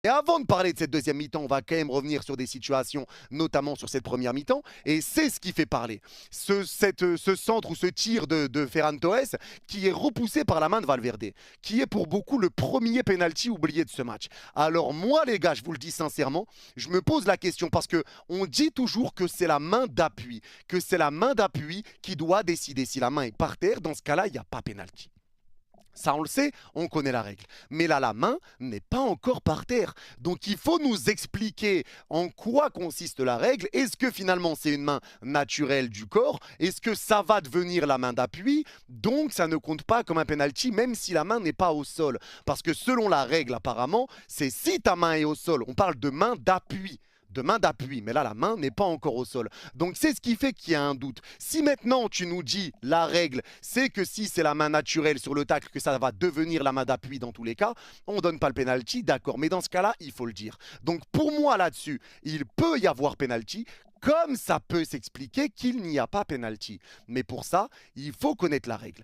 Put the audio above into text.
Et avant de parler de cette deuxième mi-temps, on va quand même revenir sur des situations, notamment sur cette première mi-temps. Et c'est ce qui fait parler. Ce centre ou ce tir de Ferran Torres qui est repoussé par la main de Valverde, qui est pour beaucoup le premier penalty oublié de ce match. Alors moi, les gars, je vous le dis sincèrement, je me pose la question parce que on dit toujours que c'est la main d'appui, que c'est la main d'appui qui doit décider. Si la main est par terre, dans ce cas-là, il n'y a pas penalty. Ça, on le sait, on connaît la règle. Mais là, la main n'est pas encore par terre. Donc, il faut nous expliquer en quoi consiste la règle. Est-ce que finalement, c'est une main naturelle du corps? Est-ce que ça va devenir la main d'appui? Donc, ça ne compte pas comme un penalty, même si la main n'est pas au sol. Parce que selon la règle, apparemment, c'est si ta main est au sol. On parle de main d'appui mais là la main n'est pas encore au sol. Donc c'est ce qui fait qu'il y a un doute. Si maintenant tu nous dis la règle, c'est que si c'est la main naturelle sur le tacle, que ça va devenir la main d'appui dans tous les cas, on ne donne pas le penalty, d'accord. Mais dans ce cas-là, il faut le dire. Donc pour moi là-dessus, il peut y avoir penalty, comme ça peut s'expliquer qu'il n'y a pas penalty. Mais pour ça, il faut connaître la règle.